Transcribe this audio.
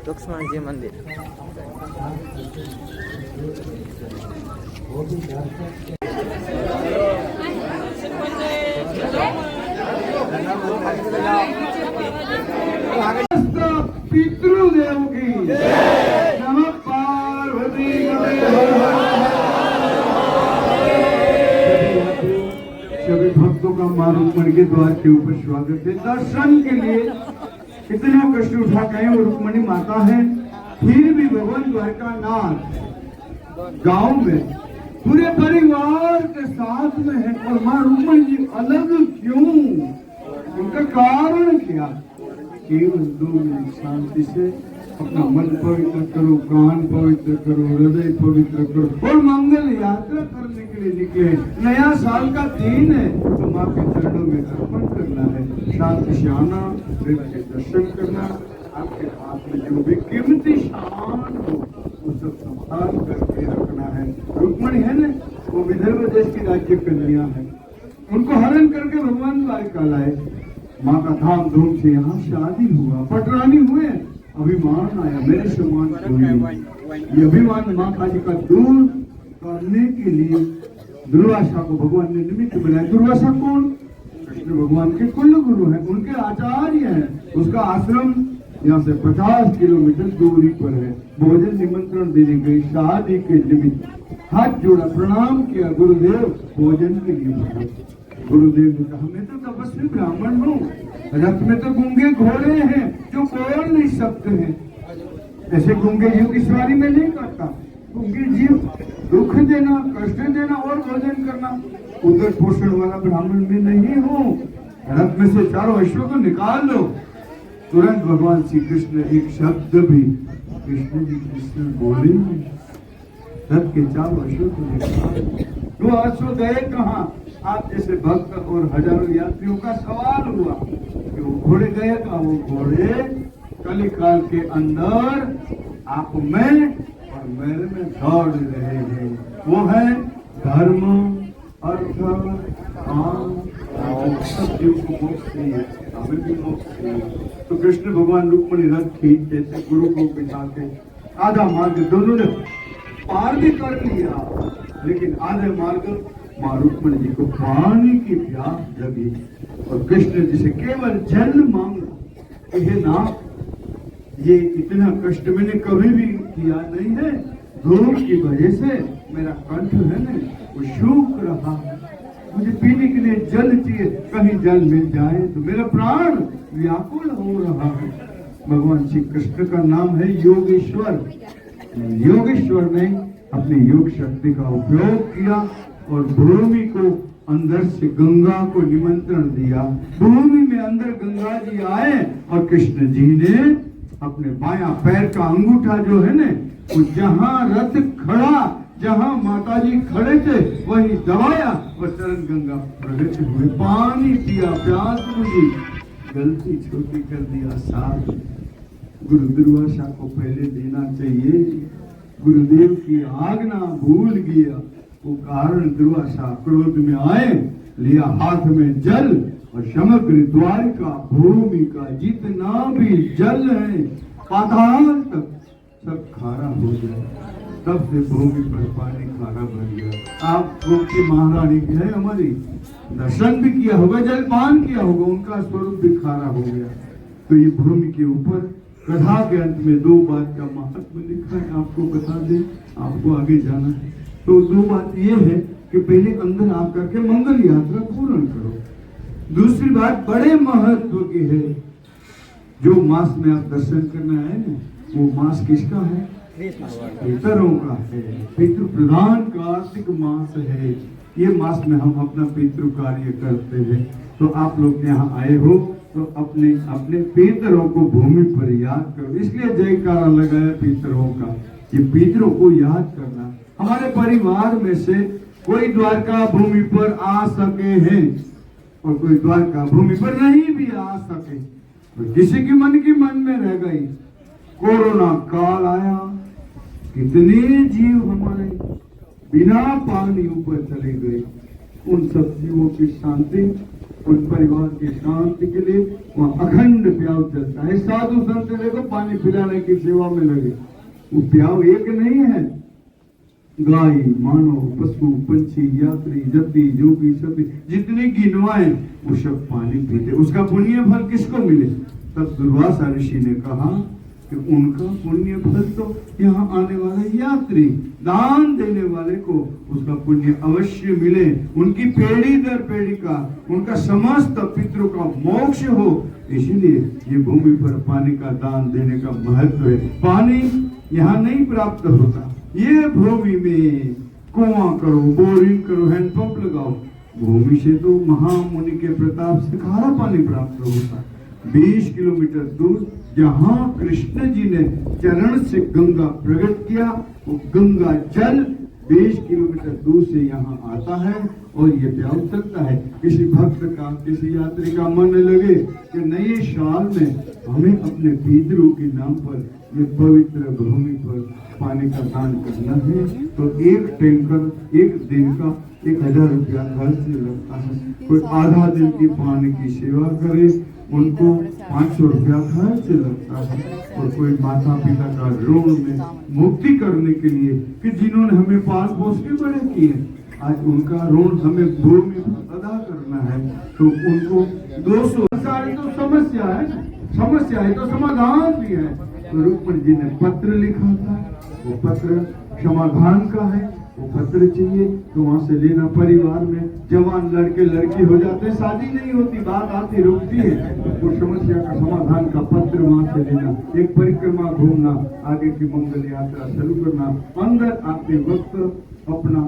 लक्ष्मण जी मंदिर। पितृदेव की नमः पार्वती। सभी भक्तों का मां रुक्मणी के द्वार के ऊपर स्वागत है। दर्शन के लिए कितना कष्ट उठा के वो रुक्मणी माता है, फिर भी भगवान द्वारकानाथ गांव में पूरे परिवार के साथ में है। और मां रुक्मणी जी अलग क्यों, उनका कारण क्या? केवल 2 मिनट शांति से अपना मन पवित्र करो, कान पवित्र करो, हृदय पवित्र करो और मंगल यात्रा करने के लिए निकले। नया साल का दिन है तो माँ के चरणों में अर्पण करना है, शांति से आना, प्रेम के दर्शन करना, आपके हाथ में जो भी कीमती सामान हो वो सब संभाल करके रखना है। रुक्मणी है ना, वो विदर्भ देश की राज्य कन्या है, उनको हरण करके भगवान द्वारका लाए। माँ का धाम धूम से यहाँ शादी हुआ, पटरानी हुए, अभिमान आया मेरे समान कोई। ये अभिमान माता जी का दूर करने के लिए दुर्वासा को भगवान ने निमित्त बनाया। दुर्वासा कौन? कृष्ण भगवान के कुल गुरु हैं, उनके आचार्य हैं। उसका आश्रम यहाँ से 50 किलोमीटर दूरी पर है। भोजन निमंत्रण देने गई, शादी के निमित्त हाथ जोड़ा, प्रणाम किया, गुरुदेव भोजन के लिए। गुरुदेव ने कहा मैं तो तपस्वी ब्राह्मण हूँ, रथ में तो गूंगे घोड़े हैं जो बोल नहीं सकते हैं। ऐसे गूंगे जीव की सवारी में नहीं करता। गूंगे जीव दुख देना, कष्ट देना और भोजन करना, उदर पोषण वाला ब्राह्मण में नहीं हूँ। रथ में से 4 अश्वों को निकाल लो। तुरंत भगवान श्री कृष्ण एक शब्द भी कृष्ण जी कृष्ण बोले, रथ के 4 अश्वों को निकाल। 2 अश्व गए कहाँ? आप जैसे भक्त और हजारों यात्रियों का सवाल हुआ कि वो घोड़े गए का, वो घोड़े कलिकाल के अंदर आप में और मेरे में दौड़ रहे हैं। वो है धर्म, अर्थ, काम, सब जीव को मोक्ष चाहिए, हमें भी मोक्ष चाहिए। तो कृष्ण भगवान रुक्मणी रथ खींचते थे, गुरु को बिठाते, आधा मार्ग दोनों ने पार भी कर लिया, लेकिन आधे मार्ग मां रुक्मणी जी को पानी की प्यास लगी और कृष्ण जी से केवल जल मांगा। हे नाथ, ये इतना कष्ट मैंने कभी भी किया नहीं है, धूप की वजह से मेरा कंठ है ना वो सूख रहा है, मुझे पीने के लिए जल चाहिए, कहीं जल मिल जाए तो मेरा प्राण व्याकुल हो रहा है। भगवान श्री कृष्ण का नाम है योगेश्वर। योगेश्वर ने अपनी योग शक्ति का उपयोग किया और भूमि को अंदर से गंगा को निमंत्रण दिया। भूमि में अंदर गंगा जी आए और कृष्ण जी ने अपने बायां पैर का अंगूठा जो है ना, वो जहां रथ खड़ा, जहां माता जी खड़े थे वही दबाया और चरण गंगा प्रकट हुए। पानी पिया, प्यास बुझी, गलती छोटी कर दिया साथ। गुरु दुर्वासा को पहले देना चाहिए, गुरुदेव की आज्ञा भूल गया। वो कारण दुर्वासा क्रोध में आए, लिया हाथ में जल और समग्र द्वारका भूमि का जितना भी जल है पाताल तक सब खारा हो गया। तब से भूमि पर पानी खारा बन गया। आप की महारानी की है हमारी, दर्शन भी किया होगा, जलपान किया होगा, उनका स्वरूप भी खारा हो गया। तो ये भूमि के ऊपर कथा के अंत में 2 बात का महत्व लिखा है, आपको बता दें, आपको आगे जाना है। तो 2 बात ये है कि पहले अंदर आकर के मंगल यात्रा पूर्ण करो। दूसरी बात बड़े महत्व की है, जो मास में आप दर्शन करना है ना, वो मास किसका है? पितरों का है। पितृ प्रधान कार्तिक मास है। ये मास में हम अपना पितृ कार्य करते हैं। तो आप लोग यहाँ आए हो तो अपने अपने पितरों को भूमि पर याद करो, इसलिए जयकारा लगाया पितरों का। ये पितरों को याद करना। हमारे परिवार में से कोई द्वारका भूमि पर आ सके हैं और कोई द्वारका भूमि पर नहीं भी आ सके, तो किसी की मन में रह गई। कोरोना काल आया, कितने जीव हमारे बिना पानी ऊपर चले गए। उन सब जीवों की शांति उस परिवार की शांति के लिए वहाँ अखंड प्याव चलता है। साधु संत देखो पानी पिलाने की सेवा में लगे, वो प्याव एक नहीं है, गाय मानव पशु पंछी यात्री जति जोगी सती जितने गिनवाए वो सब पानी पीते, उसका पुण्य फल किसको मिले? तब दुर्वासा ऋषि ने कहा कि उनका पुण्य फल तो यहाँ आने वाले यात्री दान देने वाले को उसका पुण्य अवश्य मिले, उनकी पीढ़ी दर पीढ़ी का उनका समस्त पितरों का मोक्ष हो। इसलिए ये भूमि पर पानी का दान देने का महत्व है। पानी यहाँ नहीं प्राप्त होता, ये भूमि में कुआं करो, बोरिंग करो, हैंडपंप लगाओ, भूमि से तो महामुनि के प्रताप से खारा पानी प्राप्त होता। 20 किलोमीटर दूर जहाँ कृष्ण जी ने चरण से गंगा प्रकट किया, वो गंगा जल 20 किलोमीटर दूर से यहाँ आता है और ये प्याव चलता है। किसी भक्त का, किसी यात्री का मन लगे कि नए साल में हमें अपने पितरों के नाम पर ये पवित्र भूमि पर पानी का दान करना है, तो एक टैंकर एक दिन का 1000 रुपया खर्च लगता है। कोई आधा दिन की पानी की सेवा करे, उनको 500 रुपया खर्च लगता है। और कोई माता पिता का ऋण में मुक्ति करने के लिए कि जिन्होंने हमें पाल पोस के बड़े किए, आज उनका ऋण हमें भूमि पर अदा करना है, तो उनको 200 सारी तो समस्या है, समस्या है तो समाधान भी है। तो रुक्मणी जी ने पत्र लिखा था, वो पत्र समाधान का है, वो पत्र चाहिए तो वहां से लेना। परिवार में जवान लड़के लड़की हो जाते, शादी नहीं होती, बात आती रुकती है, वो समस्या का समाधान का पत्र वहां से लेना, एक परिक्रमा घूमना, आगे की मंगल यात्रा शुरू करना, अंदर आते वक्त अपना